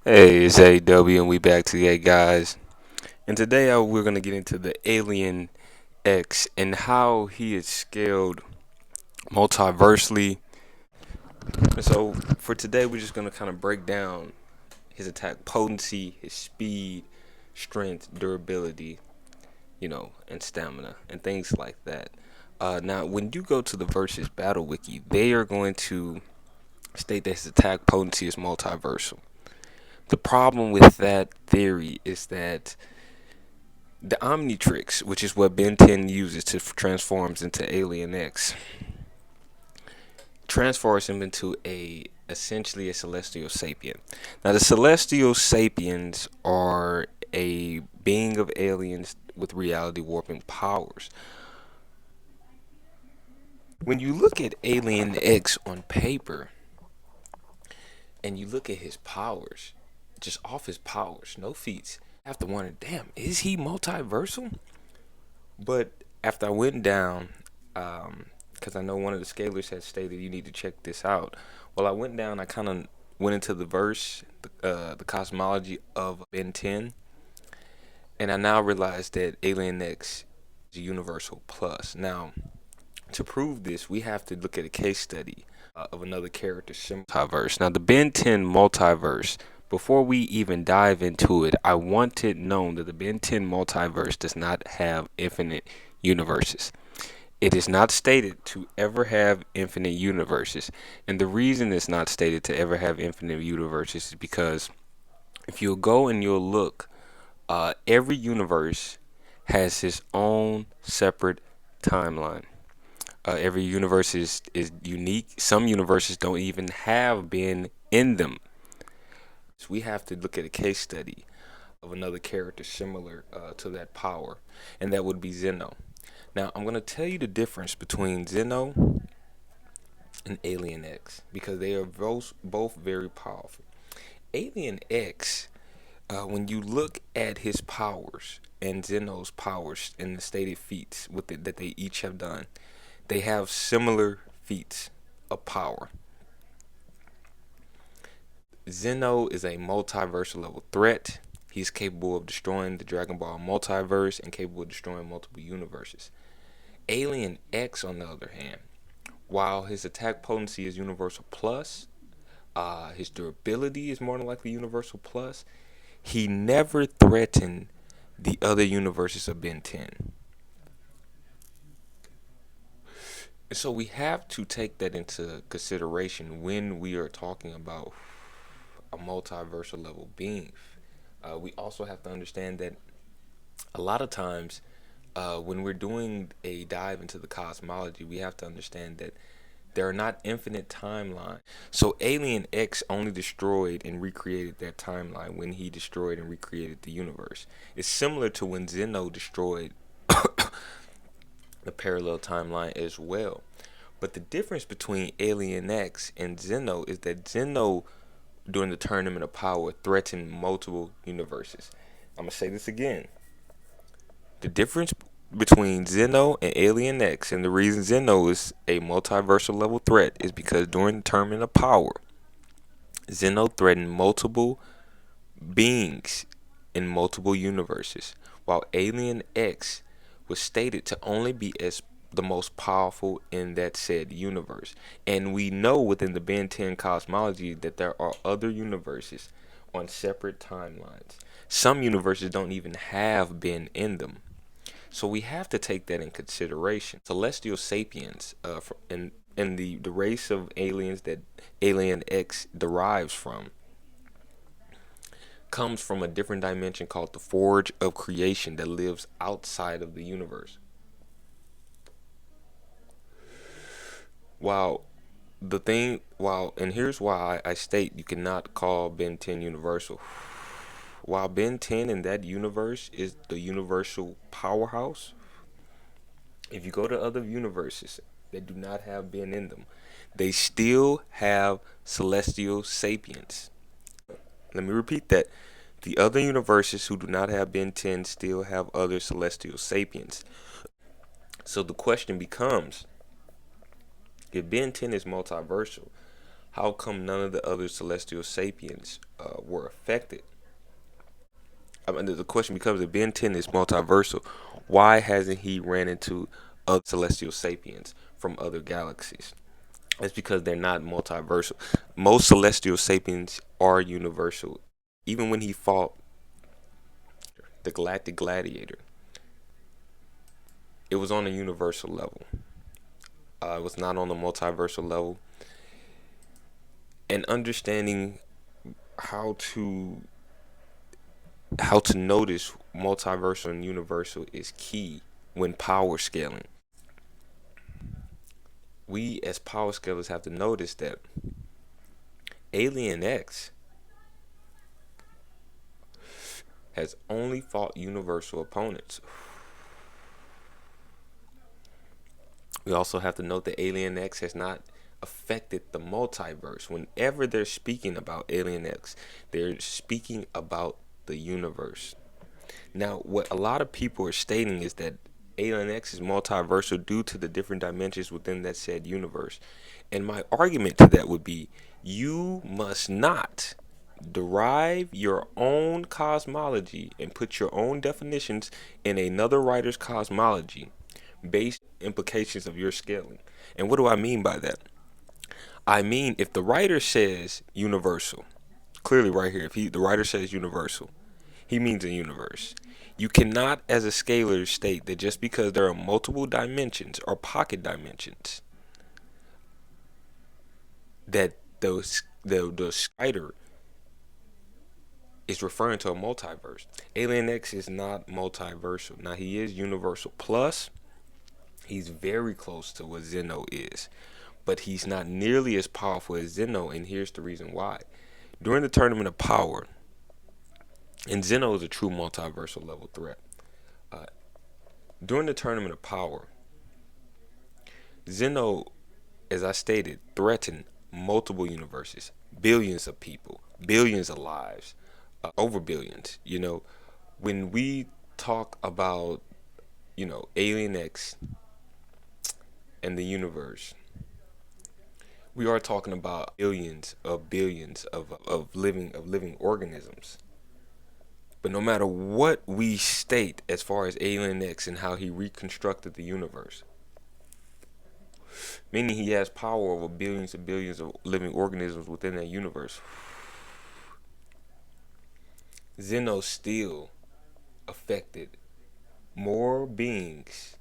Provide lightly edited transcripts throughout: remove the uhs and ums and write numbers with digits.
Hey, it's AW, and we back today, guys. And today we're gonna get into the Alien X and how he is scaled multiversely. And so for today, we're just gonna kind of break down his attack potency, his speed, strength, durability, and stamina, and things like that. Now, when you go to the Versus Battle Wiki, they are going to state that his attack potency is multiversal. The problem with that theory is that the Omnitrix, which is what Ben 10 uses to transforms into Alien X, transforms him into essentially a celestial sapien. Now, the celestial sapiens are a being of aliens with reality warping powers. When you look at Alien X on paper and you look at his powers, just off his powers, no feats, I have to wonder, damn, is he multiversal? But after I went down, because I know one of the scalers had stated you need to check this out. Well, I went down. I kind of went into the verse, the cosmology of Ben 10, and I now realize that Alien X is a universal plus. Now, to prove this, we have to look at a case study of another character multiverse. Now, the Ben 10 multiverse. Before we even dive into it, I want it known that the Ben 10 multiverse does not have infinite universes. It is not stated to ever have infinite universes. And the reason it's not stated to ever have infinite universes is because if you'll go and you'll look, every universe has its own separate timeline. Every universe is unique. Some universes don't even have been in them. So we have to look at a case study of another character similar to that power, and that would be Zeno. Now, I'm going to tell you the difference between Zeno and Alien X because they are both very powerful. Alien X, when you look at his powers and Zeno's powers and the stated feats that they each have done, they have similar feats of power. Zeno is a multiversal level threat. He's capable of destroying the Dragon Ball multiverse and capable of destroying multiple universes. Alien X, on the other hand, while his attack potency is universal plus, his durability is more than likely universal plus, he never threatened the other universes of Ben 10. So we have to take that into consideration when we are talking about a multiversal level being. We also have to understand that a lot of times when we're doing a dive into the cosmology, we have to understand that there are not infinite timelines. So Alien X only destroyed and recreated that timeline when he destroyed and recreated the universe. It's similar to when Zeno destroyed the parallel timeline as well. But the difference between Alien X and Zeno is that Zeno, during the Tournament of Power, threatened multiple universes. I'm going to say this again. The difference between Zeno and Alien X, and the reason Zeno is a multiversal level threat, is because during the Tournament of Power, Zeno threatened multiple beings in multiple universes, while Alien X was stated to only be as the most powerful in that said universe. And we know within the Ben 10 cosmology that there are other universes on separate timelines. Some universes don't even have Ben in them. So we have to take that in consideration. Celestial sapiens, in the race of aliens that Alien X derives from, comes from a different dimension called the Forge of Creation that lives outside of the universe. While and here's why I state you cannot call Ben 10 universal. While Ben 10 in that universe is the universal powerhouse, if you go to other universes that do not have Ben in them, they still have celestial sapiens. Let me repeat that. The other universes who do not have Ben 10 still have other celestial sapiens. So the question becomes, if Ben 10 is multiversal, how come none of the other celestial sapiens were affected? I mean, the question becomes: if Ben 10 is multiversal, why hasn't he ran into other celestial sapiens from other galaxies? It's because they're not multiversal. Most celestial sapiens are universal. Even when he fought the Galactic Gladiator, it was on a universal level. It was not on the multiversal level. And understanding how to notice multiversal and universal is key when power scaling. We as power scalers have to notice that Alien X has only fought universal opponents. We also have to note that Alien X has not affected the multiverse. Whenever they're speaking about Alien X, they're speaking about the universe. Now, what a lot of people are stating is that Alien X is multiversal due to the different dimensions within that said universe. And my argument to that would be you must not derive your own cosmology and put your own definitions in another writer's cosmology based implications of your scaling. And what do I mean by that? I mean, if the writer says universal, clearly right here, if the writer says universal, he means a universe. You cannot, as a scalar, state that just because there are multiple dimensions or pocket dimensions, that the writer is referring to a multiverse. Alien X is not multiversal. Now, he is universal. Plus, he's very close to what Zeno is, but he's not nearly as powerful as Zeno, and here's the reason why. During the Tournament of Power, and Zeno is a true multiversal level threat. During the Tournament of Power, Zeno, as I stated, threatened multiple universes, billions of people, billions of lives, over billions. When we talk about, Alien X and the universe, we are talking about billions of living organisms. But no matter what we state as far as Alien X and how he reconstructed the universe, meaning he has power over billions and billions of living organisms within that universe, Zeno still affected more beings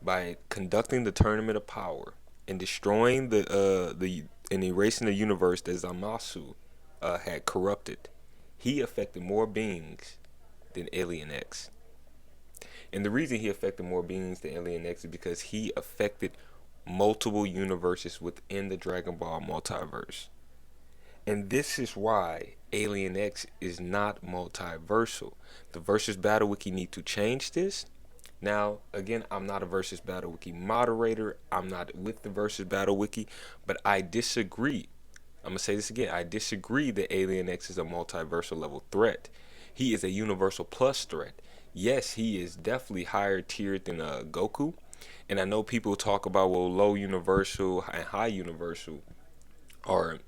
by conducting the Tournament of Power and destroying and erasing the universe that Zamasu had corrupted. He affected more beings than Alien X. And the reason he affected more beings than Alien X is because he affected multiple universes within the Dragon Ball multiverse. And this is why Alien X is not multiversal. The Versus Battle Wiki need to change this. Now, again, I'm not a Versus Battle Wiki moderator. I'm not with the Versus Battle Wiki, but I disagree. I'm going to say this again. I disagree that Alien X is a multiversal level threat. He is a universal plus threat. Yes, he is definitely higher tiered than Goku. And I know people talk about, well, low universal and high universal are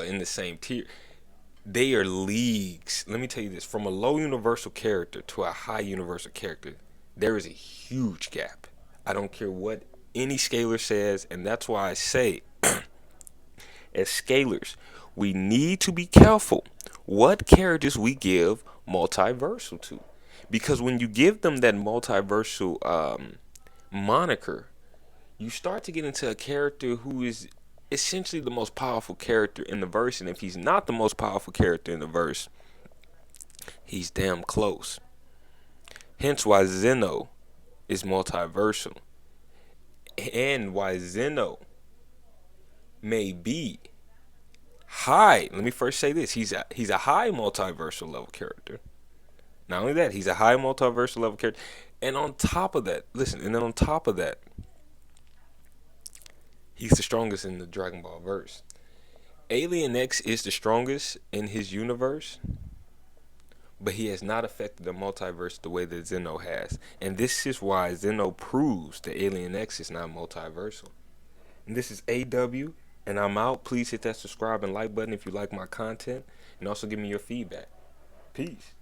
in the same tier. They are leagues. Let me tell you this. From a low universal character to a high universal character, there is a huge gap. I don't care what any scalar says, and that's why I say, as scalars, we need to be careful what characters we give multiversal to. Because when you give them that multiversal moniker, you start to get into a character who is essentially the most powerful character in the verse. And if he's not the most powerful character in the verse, he's damn close. Hence why Zeno is multiversal. And why Zeno may be high. Let me first say this. He's a high multiversal level character. Not only that, he's a high multiversal level character. And on top of that, he's the strongest in the Dragon Ball verse. Alien X is the strongest in his universe, but he has not affected the multiverse the way that Zeno has. And this is why Zeno proves that Alien X is not multiversal. And this is AW And I'm out. Please hit that subscribe and like button if you like my content, and also give me your feedback. Peace.